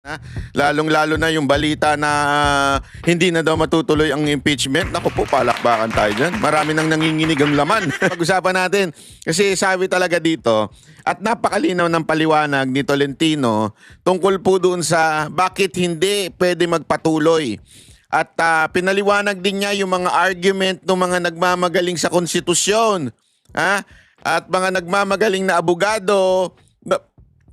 Ha? Lalong-lalo na yung balita na hindi na daw matutuloy ang impeachment. Naku po, palakbakan tayo dyan. Marami nang nanginginig ang laman. Pag-usapan natin. Kasi sabi talaga dito, at napakalinaw ng paliwanag ni Tolentino tungkol po doon sa bakit hindi pwede magpatuloy. At pinaliwanag din niya yung mga argument ng mga nagmamagaling sa konstitusyon. Ha? At mga nagmamagaling na abogado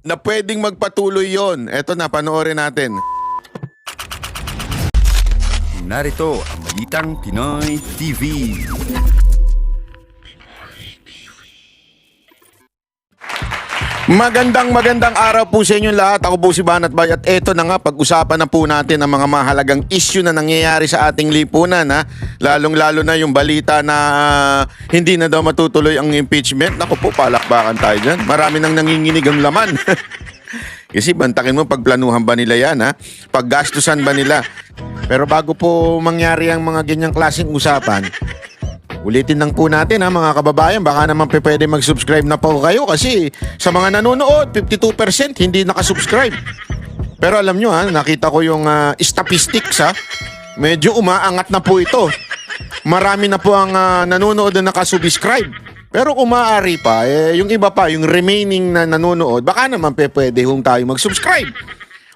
na pwedeng magpatuloy yon. Eto na, panoorin natin. Narito ang Balitang Pinoy TV. Magandang araw po sa inyo lahat. Ako po si Banat Bay at eto na nga, pag-usapan na po natin ang mga mahalagang issue na nangyayari sa ating lipunan. Ha? Lalong-lalo na yung balita na hindi na daw matutuloy ang impeachment. Naku po, palakbakan tayo dyan. Marami nang nanginginig ang laman. Kasi bantakin mo, pagplanuhan ba nila yan? Ha? Paggastusan ba nila? Pero bago po mangyari ang mga ganyang klaseng usapan, ulitin lang po natin ha mga kababayan, baka naman pwede mag-subscribe na po kayo kasi sa mga nanonood, 52% hindi nakasubscribe. Pero alam nyo ha, nakita ko yung statistics ha, medyo umaangat na po ito. Marami na po ang nanonood na nakasubscribe. Pero kung maaari pa, yung iba pa, yung remaining na nanonood, baka naman pwede hong tayo mag-subscribe.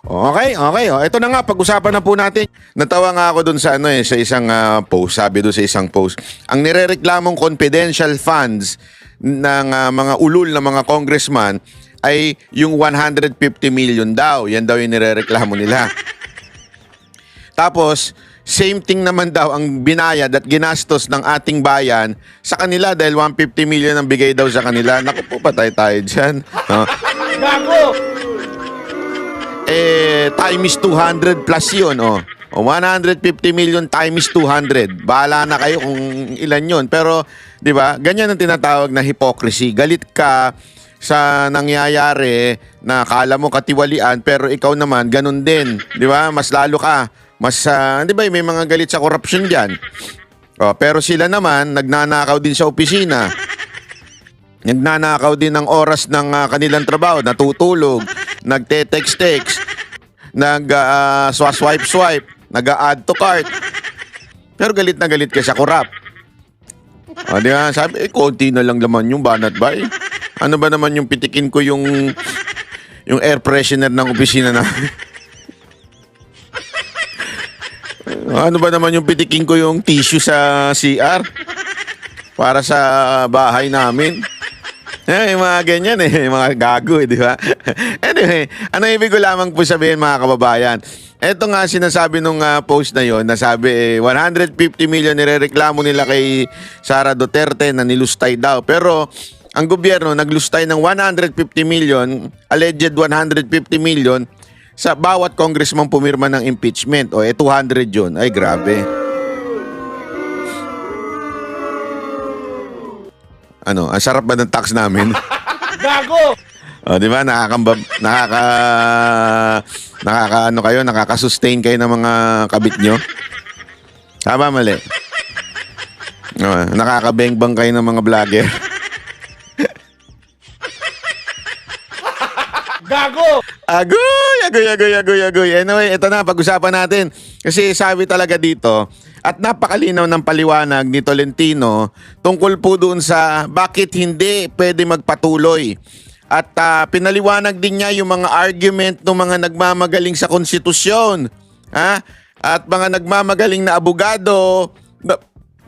Okay. Ito na nga, pag-usapan na po natin. Natawa nga ako dun sa sa isang post, sabi doon sa isang post. Ang nirereklamong confidential funds ng mga ulul na mga congressman ay yung 150 million daw. Yan daw yung nirereklamo nila. Tapos, same thing naman daw ang binayad at ginastos ng ating bayan sa kanila dahil 150 million ang bigay daw sa kanila. Naku po, patay tayo dyan. No? Gago! Times 200 plus yun, oh. 150 million times 200. Bahala na kayo kung ilan yun. Pero, di ba, ganyan ang tinatawag na hypocrisy. Galit ka sa nangyayari na kala mo katiwalian, pero ikaw naman, ganun din. Di ba? Mas lalo ka. Mas, di ba, may mga galit sa corruption dyan. Oh, pero sila naman, nagnanakaw din sa opisina. Nagnanakaw din ng oras ng kanilang trabaho, natutulog, nagte-text-text, nag-swipe-swipe, nag-add to cart. Pero galit na galit ka sa korap. O, di ba? Sabi, konti na lang laman yung Banat Bay. Ano ba naman yung pitikin ko yung air freshener ng opisina na? Ano ba naman yung pitikin ko yung tissue sa CR? Para sa bahay namin. Yung mga ganyan mga gago di ba? Anyway, ano ibig ko lamang po sabihin mga kababayan? Ito nga sinasabi nung post na yon, nasabi 150 million nirereklamo nila kay Sara Duterte na nilustay daw. Pero ang gobyerno naglustay ng 150 million, alleged 150 million sa bawat congressman pumirma ng impeachment. O 200 yun. Ay grabe. Ano, ang sarap ba ng tax namin? Gago! O, di ba? Nakaka-sustain kayo ng mga kabit nyo? Tama, mali. O, nakakabengbang kayo ng mga vlogger. Gago! Agoy. Anyway, ito na, pag-usapan natin. Kasi sabi talaga dito, at napakalinaw ng paliwanag ni Tolentino tungkol po doon sa bakit hindi pwede magpatuloy. At pinaliwanag din niya yung mga argument ng mga nagmamagaling sa konstitusyon. Ha? At mga nagmamagaling na abogado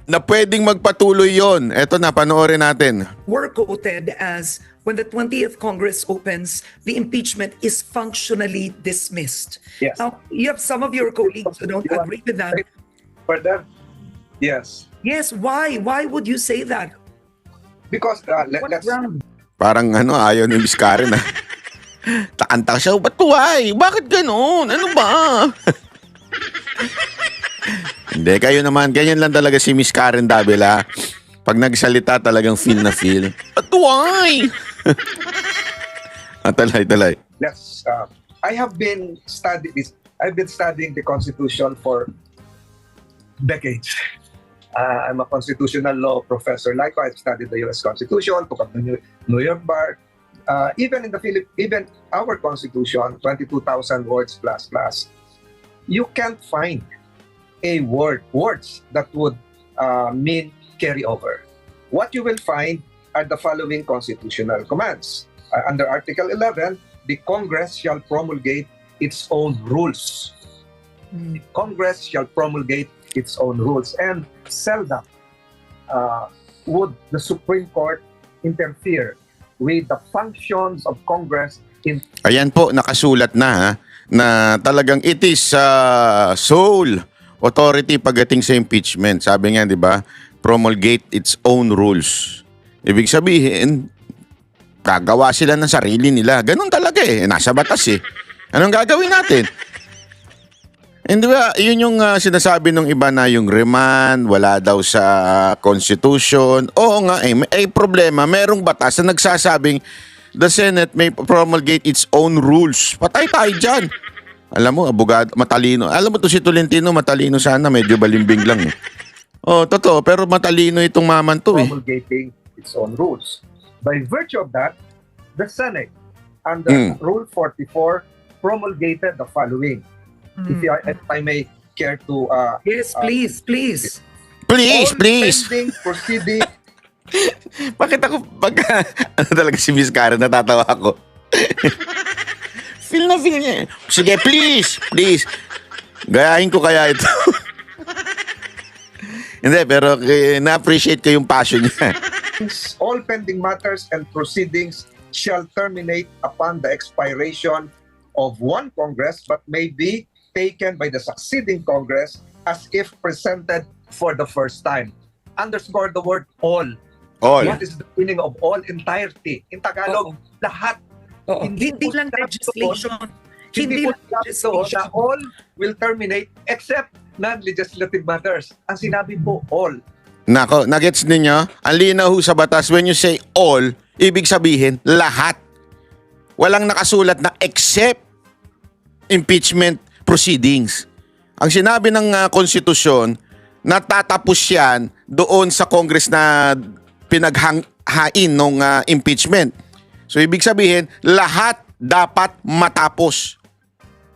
na pwedeng magpatuloy yon. Ito na, panoorin natin. Were quoted as when the 20th Congress opens, the impeachment is functionally dismissed. Yes. Now, you have some of your colleagues who don't agree with that. Further? Yes. Yes, why? Why would you say that? Because What let's ground? Parang ayaw ni Miss Karen na. Takanta siya, ba't why? Bakit ganun? Ano ba? Hindi, kayo naman, ganyan lang talaga si Miss Karen Davila. Pag nagsalita talagang feel na feel. Ba't why? Talay. let's I've been studying the Constitution for decades. I'm a constitutional law professor. Likewise, I've studied the U.S. Constitution, took up the New York Bar, even in the even our constitution, 22,000 words plus, you can't find words that would mean carryover. What you will find are the following constitutional commands. Under Article 11, the Congress shall promulgate its own rules. The Congress shall promulgate its own rules, and seldom would the Supreme Court interfere with the functions of Congress in Ayan po, nakasulat na ha, na talagang it is sole authority pagdating sa impeachment. Sabi nga, di ba, promulgate its own rules. Ibig sabihin, gagawa sila ng sarili nila. Ganun talaga eh. Nasa batas eh. Anong gagawin natin? Hindi ba, yun yung sinasabi ng iba na yung remand, wala daw sa Constitution. Oo nga eh, may problema. Merong batas na nagsasabing the Senate may promulgate its own rules. Patay tayo dyan. Alam mo, abogado, matalino. Alam mo to si Tolentino, matalino sana. Medyo balimbing lang eh. Oh, totoo. Pero matalino itong maman to eh. promulgating its own rules. By virtue of that, the Senate, under Rule 44, promulgated the following. If I may care to... Yes, please. Please, all please. pending proceeding... Bakit ako pagka ano talaga si Miss Karen, natatawa ako. feel niya. Sige, please. Gayahin ko kaya ito. Hindi, pero na-appreciate ko yung passion niya. all pending matters and proceedings shall terminate upon the expiration of one Congress but may be taken by the succeeding Congress as if presented for the first time. Underscore the word all. All. What is the meaning of all? Entirety. In Tagalog, lahat. Oo. Hindi po lang sinabi legislation. Hindi Hindi po lang sinabi doon legislation. na all will terminate except non-legislative matters. Ang sinabi po all. Nako, nagets ninyo? Ang linaw ho sa batas, when you say all, ibig sabihin lahat. Walang nakasulat na except impeachment proceedings. Ang sinabi ng konstitusyon, natatapos yan doon sa Congress na pinaghain ng impeachment. So ibig sabihin, lahat dapat matapos.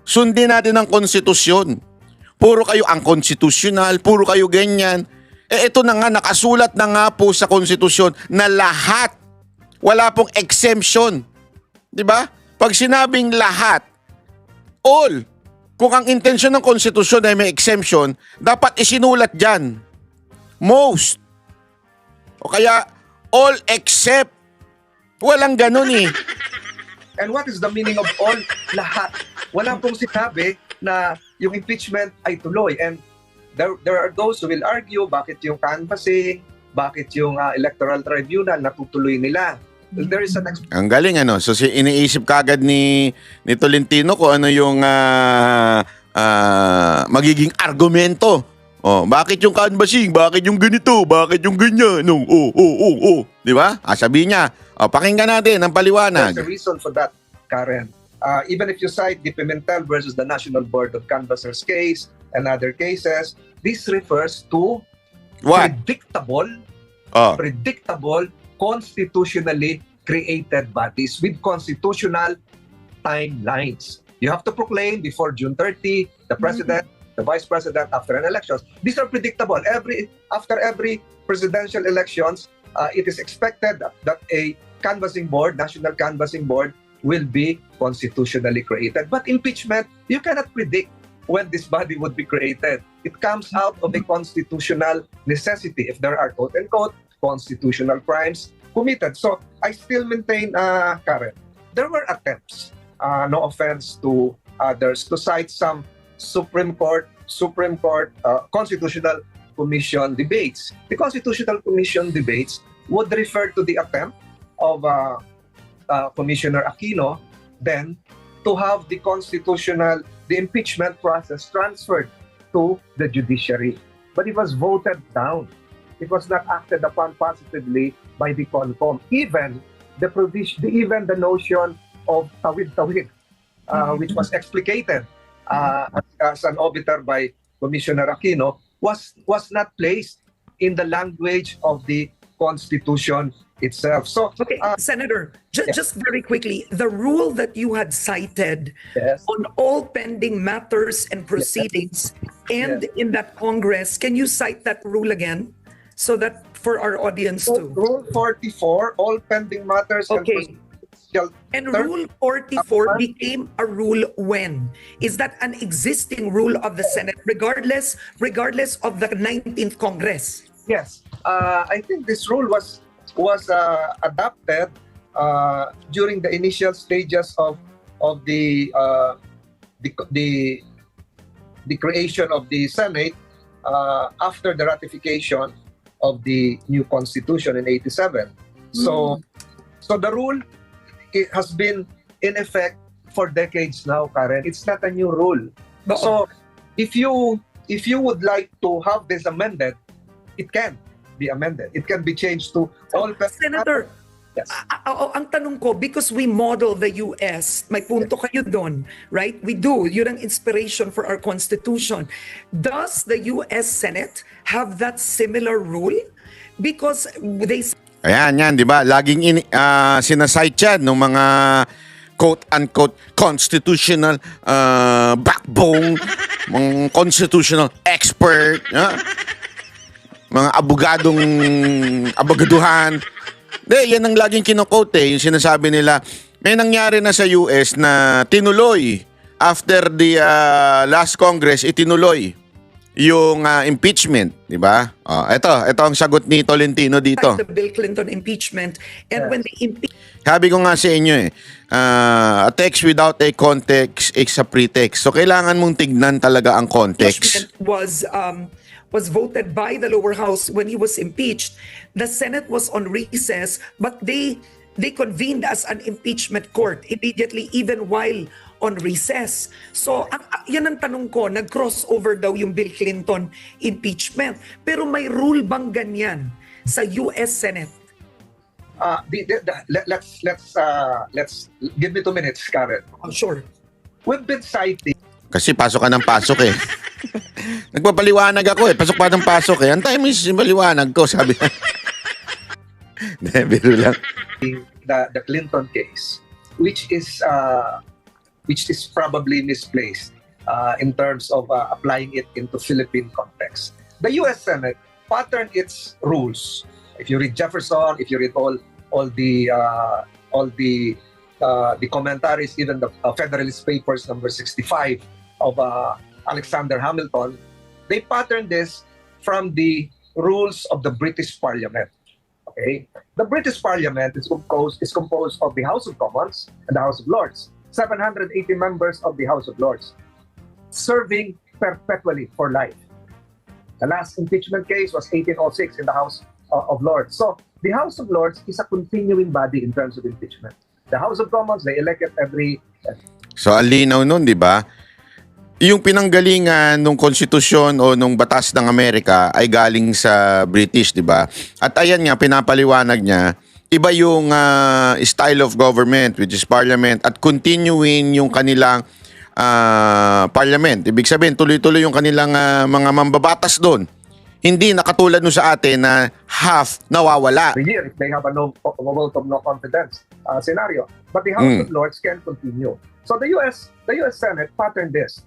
Sundin natin ang konstitusyon. Puro kayo unconstitutional, puro kayo ganyan. Ito na nga, nakasulat na nga po sa konstitusyon na lahat. Wala pong exemption. Diba? Pag sinabing lahat, all, kung ang intensyon ng konstitusyon ay may exemption, dapat isinulat dyan. Most. O kaya, all except. Walang ganun eh. And what is the meaning of all? Lahat. Wala pong sinabi na yung impeachment ay tuloy. And there are those who will argue bakit yung canvassing, bakit yung electoral tribunal natutuloy nila. There is an Ang galing ano. So iniisip kagad ni Tolentino kung ano yung magiging argumento. Oh, bakit yung canvassing? Bakit yung ganito? Bakit yung ganyan? No, di ba? Sabihin niya. Pakinggan natin ang paliwanag. There's a reason for that, Karen. Even if you cite the Pimentel versus the National Board of Canvassers case and other cases, this refers to What? predictable, constitutionally created bodies with constitutional timelines. You have to proclaim before June 30, the president, the vice president after an election. These are predictable. After every presidential elections, it is expected that a canvassing board, national canvassing board, will be constitutionally created. But impeachment, you cannot predict when this body would be created. It comes out of a constitutional necessity if there are quote-unquote constitutional crimes committed. So I still maintain, Karen, there were attempts, no offense to others, to cite some Supreme Court Constitutional Commission debates. The Constitutional Commission debates would refer to the attempt of Commissioner Aquino then to have the impeachment process transferred to the judiciary. But it was voted down. It was not acted upon positively by the CONCOM. Even the notion of tawid-tawid, which was explicated as an obiter by Commissioner Aquino, was not placed in the language of the Constitution itself. So, Okay, Senator, just very quickly, the rule that you had cited yes. on all pending matters and proceedings and in that Congress, can you cite that rule again? So that for our audience So, too. Rule 44, all pending matters Okay. and proceedings shall And turn- Rule 44 became a rule when? Is that an existing rule of the Senate regardless of the 19th Congress? Yes, I think this rule was adopted during the initial stages of the creation of the Senate after the ratification of the new Constitution in '87. So the rule has been in effect for decades now, Karen. It's not a new rule. But- So if you would like to have this amended, it can be amended. It can be changed to all. Senator, Yes. ang tanong ko, because we model the US, may punto kayo doon, right? We do. Yun ang inspiration for our Constitution. Does the US Senate have that similar rule? Because they Ayan, yan, di ba? Laging sinasite yan ng mga quote-unquote constitutional backbone, mga constitutional expert, mga abogaduhan. Yan ang laging kino-quote yung sinasabi nila. May nangyari na sa US na tinuloy after the last Congress, itinuloy yung impeachment, di ba? Ito ang sagot ni Tolentino dito. the Bill Clinton impeachment and when they Sabi ko nga sa inyo a text without a context is a pretext. So kailangan mong tignan talaga ang context. impeachment was voted by the lower house when he was impeached, the Senate was on recess, but they convened as an impeachment court immediately, even while on recess. So, yan ang tanong ko, nag-crossover daw yung Bill Clinton impeachment. Pero may rule bang ganyan sa US Senate? Let's give me 2 minutes, Karen. Oh, sure. We've been citing Kasi pasok ka ng pasok eh. Nagpapaliwanag ako eh. Pasok pa ng pasok eh. Antay mo yung paliwanag ko, sabi. Hindi, biro lang. the Clinton case, which is probably misplaced in terms of applying it into Philippine context. The U.S. Senate patterned its rules. If you read Jefferson, if you read all the commentaries, even the Federalist Papers number 65 of Alexander Hamilton, they patterned this from the rules of the British Parliament. Okay, the British Parliament is composed of the House of Commons and the House of Lords. 780 members of the House of Lords, serving perpetually for life. The last impeachment case was 1806 in the House of Lords. So the House of Lords is a continuing body in terms of impeachment. The House of Commons, they elect it every. So, ang linaw nun, di ba? Yung pinanggalingan nung konstitusyon o nung batas ng Amerika ay galing sa British, di ba? At ayan nga, pinapaliwanag niya, iba yung style of government, which is parliament, at continuing yung kanilang parliament. Ibig sabihin, tuloy-tuloy yung kanilang mga mambabatas doon. Hindi nakatulad nung sa atin na half nawawala. The year if they have a vote of no confidence scenario. But the House of Lords can continue. So the U.S. Senate patterned this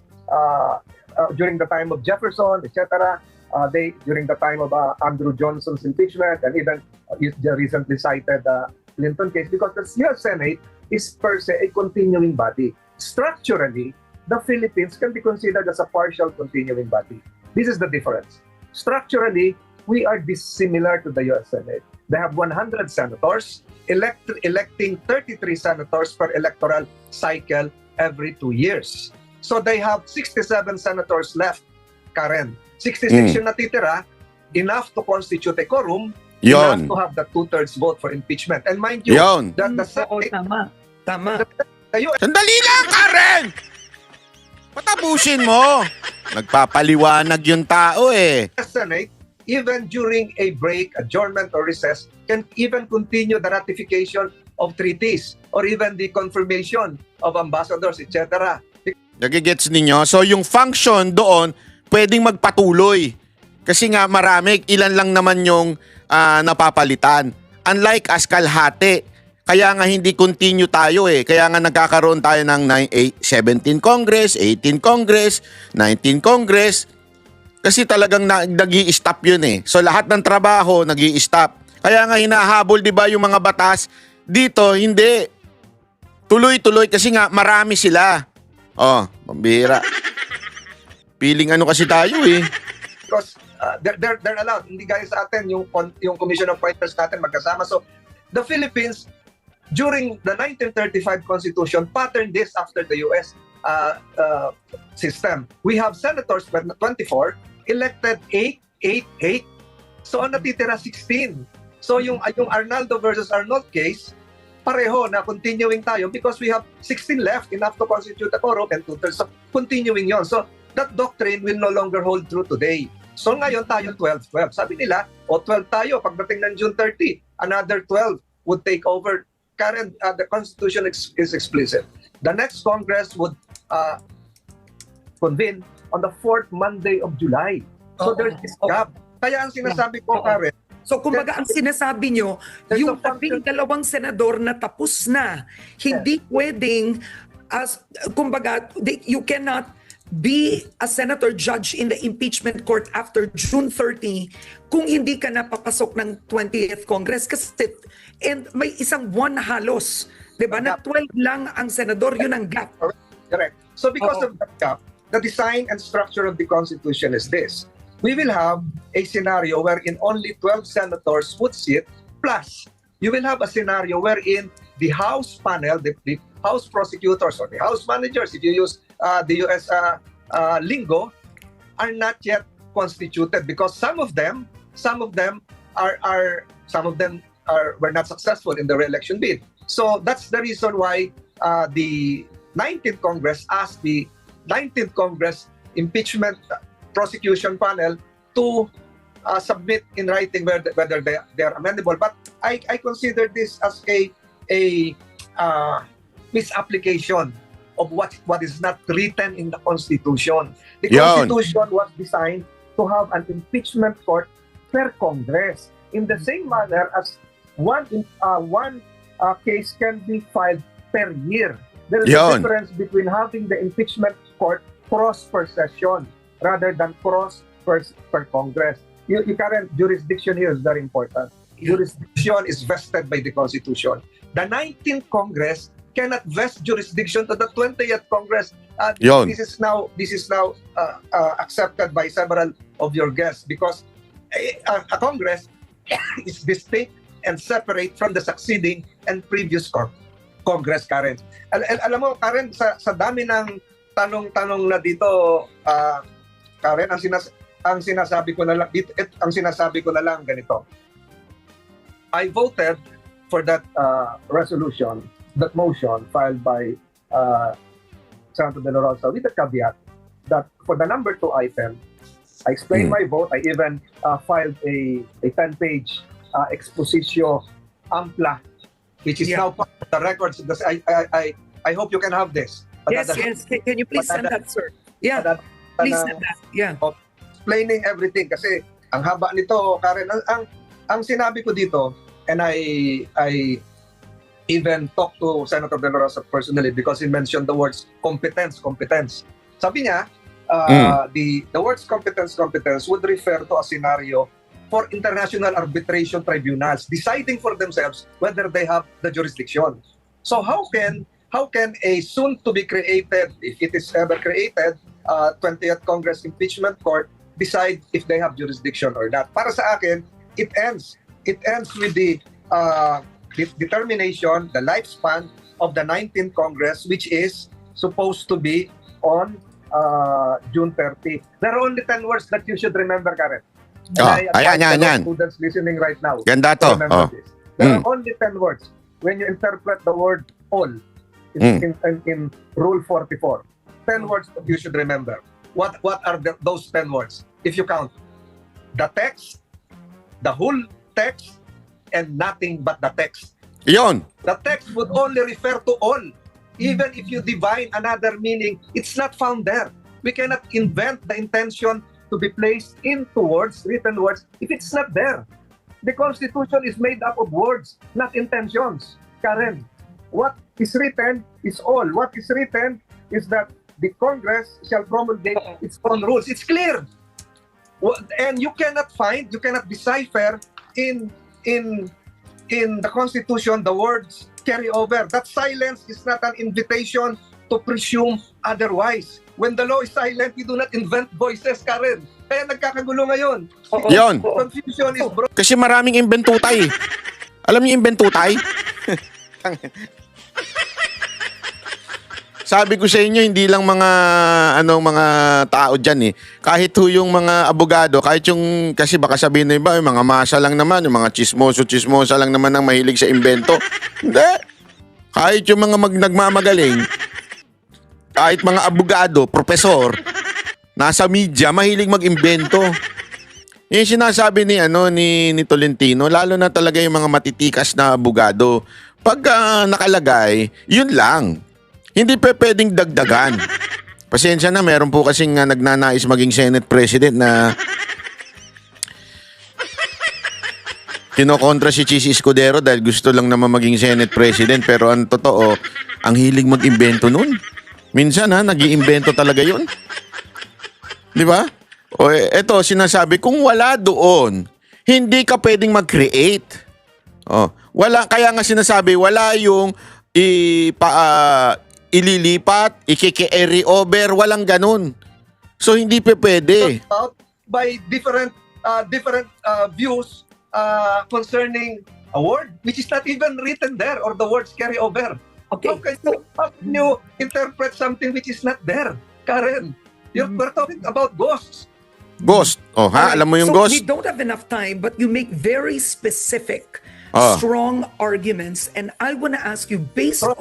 during the time of Jefferson, etc. During the time of Andrew Johnson's impeachment, and even the recently cited Clinton case, because the U.S. Senate is per se a continuing body. Structurally, the Philippines can be considered as a partial continuing body. This is the difference. Structurally, we are dissimilar to the U.S. Senate. They have 100 senators, electing 33 senators per electoral cycle every 2 years. So they have 67 senators left, Karen. 66 yung natitira, enough to constitute a quorum, enough Yon. to have the 2/3 vote for impeachment. And mind you, Yon. that the Oo, Senate, tama. the U.S. Sandali lang, Karen! Patapusin mo. Nagpapaliwanag yung tao eh. Senate, even during a break, adjournment, or recess, can even continue the ratification of treaties or even the confirmation of ambassadors, etc. Nagigets ninyo? So yung function doon, pwedeng magpatuloy. Kasi nga marami, ilan lang naman yung napapalitan. Unlike as kalahati. Kaya nga hindi continue tayo eh. Kaya nga nagkakaroon tayo ng 17 Congress, 18 Congress, 19 Congress. Kasi talagang nag-i-stop yun eh. So lahat ng trabaho nag-i-stop. Kaya nga hinahabol 'di ba yung mga batas? Dito hindi. Tuloy-tuloy kasi nga marami sila. Oh, pambihira. Feeling ano kasi tayo eh. Because they're allowed. Hindi gaya sa atin yung Commission of Appointments natin magkasama. So the Philippines during the 1935 Constitution patterned this after the US system. We have senators 24, elected 8. So ang natitira 16. So yung Arnaldo versus Arnold case, pareho na continuing tayo because we have 16 left, enough to constitute a quorum and 2/3. So continuing yon. So that doctrine will no longer hold true today. So ngayon tayo 12. Sabi nila, 12 tayo pagdating ng June 30. Another 12 would take over. Current the Constitution is explicit. The next Congress would convene on the 4th Monday of July. So there's this gap. Kaya ang sinasabi ko, Karen, So kumbaga ang sinasabi nyo, There's yung a function- 12 senador na tapos na, hindi pwedeng, kumbaga, you cannot be a senator judge in the impeachment court after June 30 kung hindi ka napapasok ng 20th Congress. Kasi and may isang buwan na halos, di ba? Na 12 lang ang senador, yun ang gap. correct. So because Oo. of that gap, the design and structure of the Constitution is this. We will have a scenario wherein only 12 senators would sit, plus you will have a scenario wherein the House panel, the House prosecutors or the House managers, if you use the US lingo, are not yet constituted because some of them were not successful in the re-election bid. So that's the reason why the 19th Congress asked the 19th Congress impeachment prosecution panel to submit in writing whether they are amendable. But I consider this as a misapplication of what is not written in the Constitution. The Yon. Constitution was designed to have an impeachment court per Congress. In the same manner as one case can be filed per year. There is a Yon. difference between having the impeachment court cross per session rather than cross per Congress. You current jurisdiction here is very important. Jurisdiction is vested by the Constitution. The 19th Congress cannot vest jurisdiction to the 20th Congress. Yon. This is now accepted by several of your guests because a Congress is distinct and separate from the succeeding and previous Congress, Karen. Alam mo, Karen, sa dami ng tanong-tanong na dito, Karen, ang sinasabi ko na lang ganito. I voted for that resolution, that motion filed by Senator De La Rosa with the caveat that for the number 2 item, I explained my vote. I even filed a 10-page expositio ampla, which is now part of the records. I hope you can have this. Yes. Can you please send that, sir? Yeah, please send that. Yeah. Explaining everything kasi ang haba nito, Karen. Ang sinabi ko dito, and I even talked to Senator De La Rosa personally because he mentioned the words competence. Sabi niya, the words competence would refer to a scenario for international arbitration tribunals deciding for themselves whether they have the jurisdiction. So how can a soon to be created, if it is ever created, 20th Congress impeachment court decide if they have jurisdiction or not? Para sa akin, it ends with the determination, the lifespan of the 19th Congress, which is supposed to be on June 30. There are only 10 words that you should remember, Karen. Ayan. Students listening right now. Ganda to. Remember this. There are only 10 words. When you interpret the word all in Rule 44, 10 words that you should remember. What are those 10 words? If you count the text, the whole text, and nothing but the text. Yon. The text would only refer to all. Even if you divine another meaning, it's not found there. We cannot invent the intention to be placed into words, written words, if it's not there. The Constitution is made up of words, not intentions. Karen, what is written is all. What is written is that the Congress shall promulgate its own rules. It's clear. And you cannot decipher in the Constitution the words carry over. That silence is not an invitation to presume otherwise. When the law is silent, you do not invent voices, Karen. Kaya nagkakagulo ngayon. Yon. Confusion is broad. Kasi maraming imbentutay. Alam niyo imbentutay? Sabi ko sa inyo, hindi lang mga mga tao diyan eh. Kahit ho yung mga abogado, kahit yung kasi baka sabihin na iba, yung mga masa lang naman, yung mga chismosa lang naman ang mahilig sa imbento. Hindi. Kahit yung mga nagmamagaling, kahit mga abogado, profesor, nasa media, mahilig mag-imbento. Yung sinasabi ni ni Tolentino, lalo na talaga yung mga matitikas na abogado. Pag nakalagay, yun lang. Hindi pwedeng dagdagan. Pasensya na, meron po kasing nagnanais maging Senate President na kinokontra si Chis Escudero dahil gusto lang naman maging Senate President, pero ang totoo, ang hilig mag-imbento nun. Minsan nag-iimbento talaga yun. Di ba? O eto, sinasabi, kung wala doon, hindi ka pwedeng mag-create. Wala, kaya nga sinasabi, wala yung ililipat, i-carry over, walang ganun. So hindi pwede. Out by different views concerning a word which is not even written there, or the words carry over. Okay. How can you interpret something which is not there, Karen? We're talking about ghosts. Ghost. Alam mo yung so ghost? we don't have enough time, but you make very specific, strong arguments, and I want to ask you, based on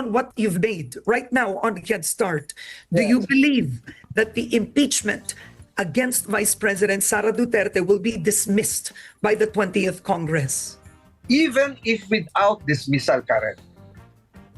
what you've made right now on Head Start, do you believe that the impeachment against Vice President Sara Duterte will be dismissed by the 20th Congress? Even if without dismissal, Karen,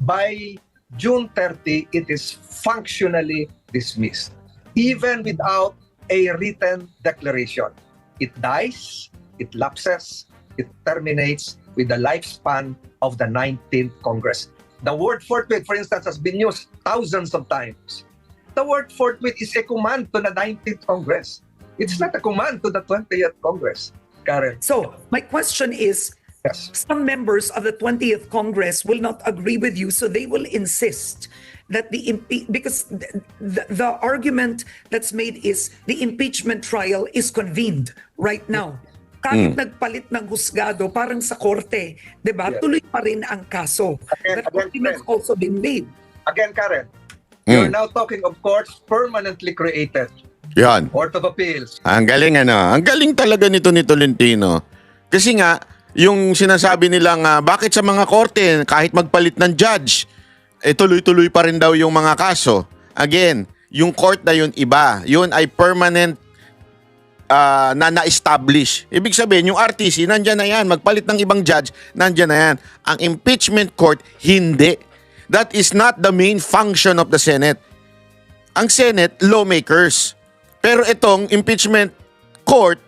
by June 30, it is functionally dismissed. Even without a written declaration. It dies, it lapses, it terminates with the lifespan of the 19th Congress. The word forthwith, for instance, has been used thousands of times. The word forthwith is a command to the 19th Congress. It's not a command to the 20th Congress, Karen. So, my question is, some members of the 20th Congress will not agree with you, so they will insist that because the argument that's made is the impeachment trial is convened right now. Kahit nagpalit ng husgado, parang sa korte, di ba? Tuloy pa rin ang kaso. That argument's also been made. Again, Karen, you're now talking of courts permanently created. Yan. Court of Appeals. Ang galing Ang galing talaga nito ni Tolentino. Kasi nga, yung sinasabi nilang bakit sa mga korte, kahit magpalit ng judge, tuloy-tuloy pa rin daw yung mga kaso. Again, yung court na yun iba. Yun ay permanent na-establish. Ibig sabihin, yung RTC, nandyan na yan. Magpalit ng ibang judge, nandyan na yan. Ang impeachment court, hindi. That is not the main function of the Senate. Ang Senate, lawmakers. Pero itong impeachment court,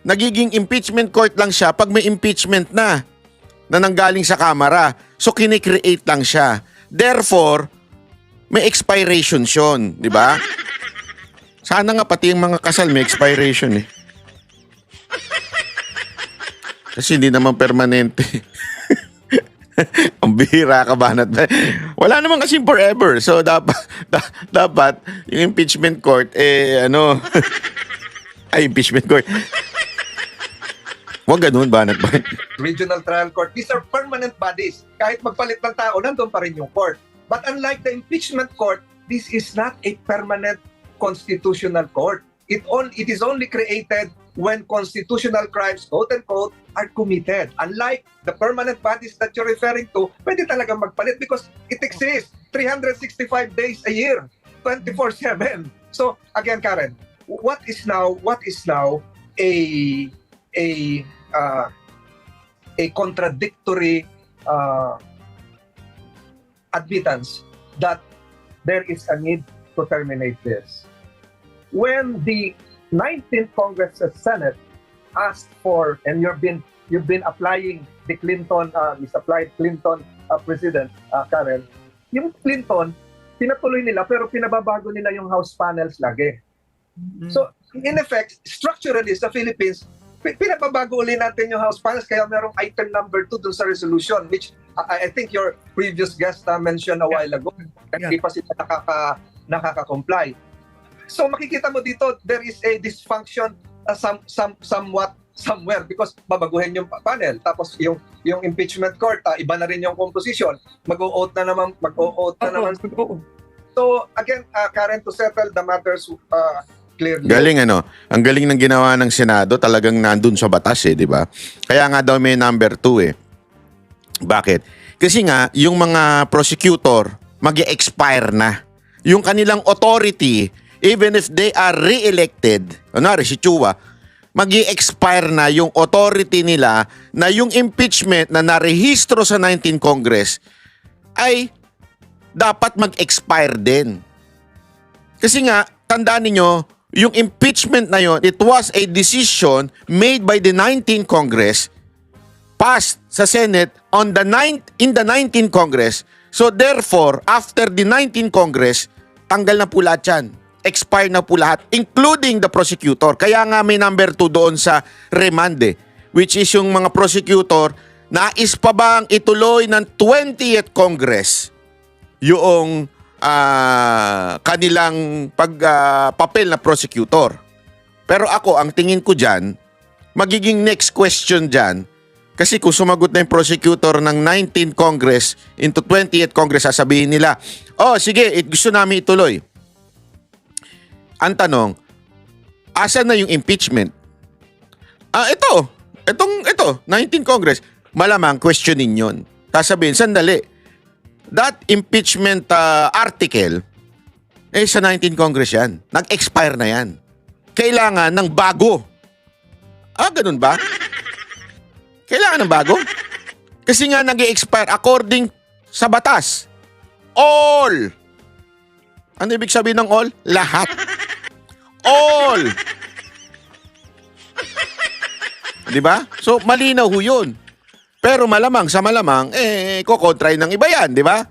nagiging impeachment court lang siya pag may impeachment na nanggaling sa Kamara. So, kinikreate lang siya. Therefore, may expiration yun. Di ba? Sana nga pati yung mga kasal may expiration eh. Kasi hindi naman permanente. Ang bihira ka ba? Wala naman kasing forever. So, dapat yung impeachment court, impeachment court. Huwag ganun, Banat ba? Regional Trial Court. These are permanent bodies. Kahit magpalit ng tao, nandun pa rin yung court. But unlike the impeachment court, this is not a permanent constitutional court. It is only created when constitutional crimes, quote-unquote, are committed. Unlike the permanent bodies that you're referring to, pwede talagang magpalit because it exists 365 days a year, 24/7. So, again, Karen, what is now a contradictory admittance that there is a need to terminate this? When the 19th Congress Senate asked for, and you've been applying the Clinton, misapplied Clinton president, Karen, yung Clinton, pinatuloy nila pero pinababago nila yung House panels lagi. So, in effect, structurally sa Philippines, pinababago ulit natin yung House panels kaya merong item number 2 dun sa resolution, which I think your previous guest mentioned a while ago. Hindi pa sila nakaka-comply. So makikita mo dito, there is a dysfunction somewhere because babaguhin yung panel. Tapos yung impeachment court, iba na rin yung composition. Mag-o-oath na naman. So again, Karen, to settle the matters clearly. Galing ang galing ng ginawa ng Senado, talagang nandun sa batas di ba? Kaya nga daw may number 2 Bakit? Kasi nga, yung mga prosecutor, mag-expire na. Yung kanilang authority, even if they are re-elected, si Chua, mag-expire na yung authority nila na yung impeachment na narehistro sa 19 Congress ay dapat mag-expire din. Kasi nga, tandaan ninyo, yung impeachment na yon, it was a decision made by the 19 Congress, passed sa Senate in the 19 Congress. So therefore, after the 19 Congress, tanggal na po lahat yan. Expire na po lahat, including the prosecutor. Kaya nga may number 2 doon sa remand which is yung mga prosecutor, nais pa bang ituloy ng 20th Congress yung kanilang papel na prosecutor. Pero ako, ang tingin ko dyan, magiging next question dyan, kasi kung sumagot na yung prosecutor ng 19th Congress into 20th Congress, sasabihin nila, sige, gusto namin ituloy. Ang tanong, asan na yung impeachment? Ito, 19th Congress. Malamang questionin yun. Sasabihin, sandali, that impeachment article, sa 19th Congress yan. Nag-expire na yan. Kailangan ng bago. Ganun ba? Kailangan ng bago? Kasi nga nag-expire according sa batas. All. Ano ibig sabihin ng all? Lahat. All. Diba? So, malinaw ho yun. Pero malamang, kukontray ng iba yan, di ba?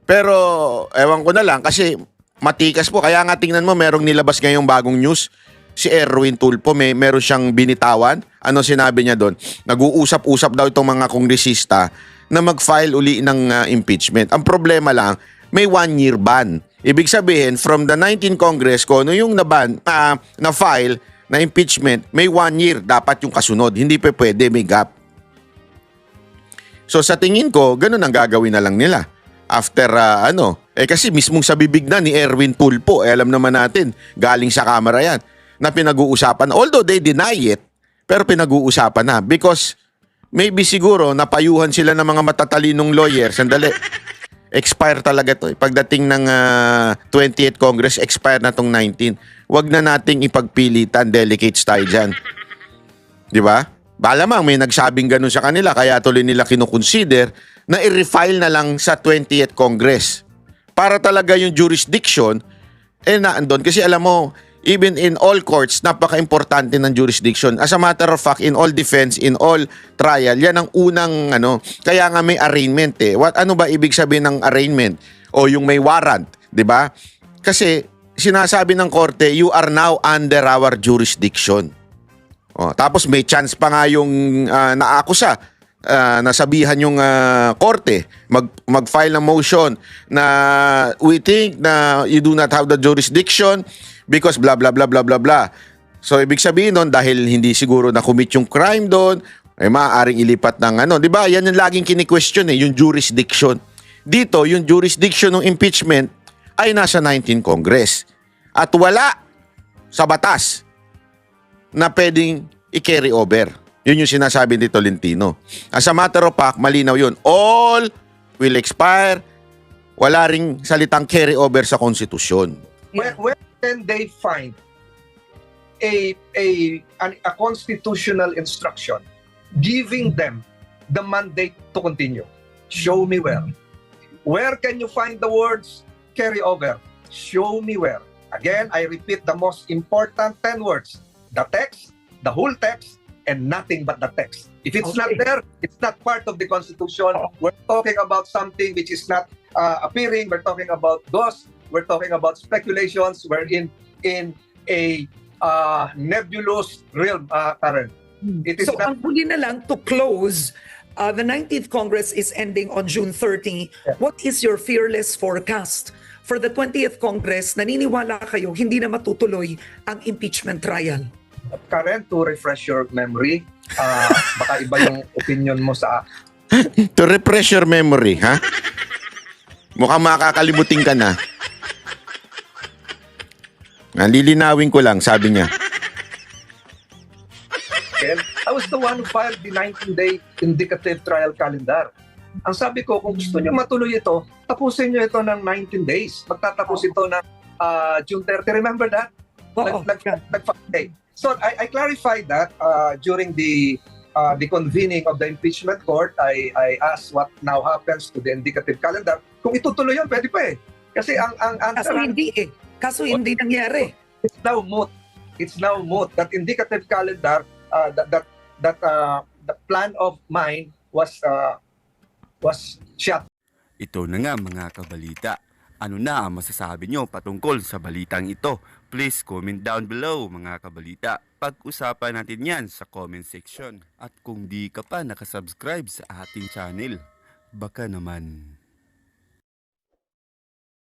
Pero, ewan ko na lang, kasi matikas po. Kaya nga tingnan mo, merong nilabas ngayong bagong news. Si Erwin Tulfo, meron siyang binitawan. Ano sinabi niya doon? Nag-uusap-usap daw itong mga kongresista na mag-file uli ng impeachment. Ang problema lang, may 1-year ban. Ibig sabihin, from the 19th Congress, kung ano yung na-file na impeachment, may 1 year dapat yung kasunod. Hindi pa pwede, may gap. So sa tingin ko, ganun ang gagawin na lang nila. After kasi mismong sa bibig na ni Erwin Tulfo, alam naman natin, galing sa Kamara yan, na pinag-uusapan. Although they deny it, pero pinag-uusapan na. Because maybe siguro napayuhan sila ng mga matatalinong lawyer. Sandali, expire talaga to. Pagdating ng 20th Congress, expire na tong 19. Huwag na nating ipagpilitan, delegates tayo dyan. Di ba? Balamang may nagsabing ganun sa kanila, kaya tuloy nila kinukonsider na i-refile na lang sa 20th Congress. Para talaga yung jurisdiction, naandun. Kasi alam mo, even in all courts, napaka-importante ng jurisdiction. As a matter of fact, in all defense, in all trial, yan ang unang, kaya nga may arraignment Ano ba ibig sabihin ng arraignment? O yung may warrant, di ba? Kasi, sinasabi ng korte, you are now under our jurisdiction. Tapos may chance pa nga yung naakusa, nasabihan yung korte, mag-file ng motion na we think na you do not have the jurisdiction because blah blah blah blah blah blah. So ibig sabihin nun, dahil hindi siguro na-commit yung crime doon, maaaring ilipat ng di ba? Yan yung laging kini-question yung jurisdiction. Dito, yung jurisdiction ng impeachment ay nasa 19 Congress. At wala sa batas na pwedeng i-carry over. Yun yung sinasabi ni Tolentino. As a matter of fact, malinaw yun. All will expire. Wala ring salitang carry over sa konstitusyon. Where can they find a constitutional instruction giving them the mandate to continue? Show me where. Where can you find the words carry over? Show me where. Again, I repeat the most important 10 words. The text, the whole text, and nothing but the text. If it's not Okay. there, it's not part of the Constitution. We're talking about something which is not appearing. We're talking about ghosts. We're talking about speculations. We're in a nebulous realm, Karen. It is So not. ang huli na lang to close, the 19th Congress is ending on June 30. Yeah. What is your fearless forecast for the 20th Congress? Naniniwala kayo hindi na matutuloy ang impeachment trial? Karen, to refresh your memory, baka iba yung opinion mo sa To refresh your memory, ha? Mukhang makakalimutin ka na. Lilinawin ko lang, sabi niya. akin. I was the one who filed the 19-day indicative trial calendar. Ang sabi ko, kung gusto nyo matuloy ito, tapusin nyo ito ng 19 days. Magtatapos ito ng June 30. Remember that? Oo. Okay. So I clarified that during the convening of the impeachment court. I asked what now happens to the indicative calendar. Kung itutuloy yun, pwede pa eh. Kasi ang answer, Kaso hindi eh. Kaso hindi nangyari. it's now moot. It's now moot. That indicative calendar, the plan of mine was shot. Ito na nga mga kabalita. Ano na ang masasabi nyo patungkol sa balitang ito? Please comment down below mga kabalita. Pag-usapan natin yan sa comment section. At kung di ka pa nakasubscribe sa ating channel, baka naman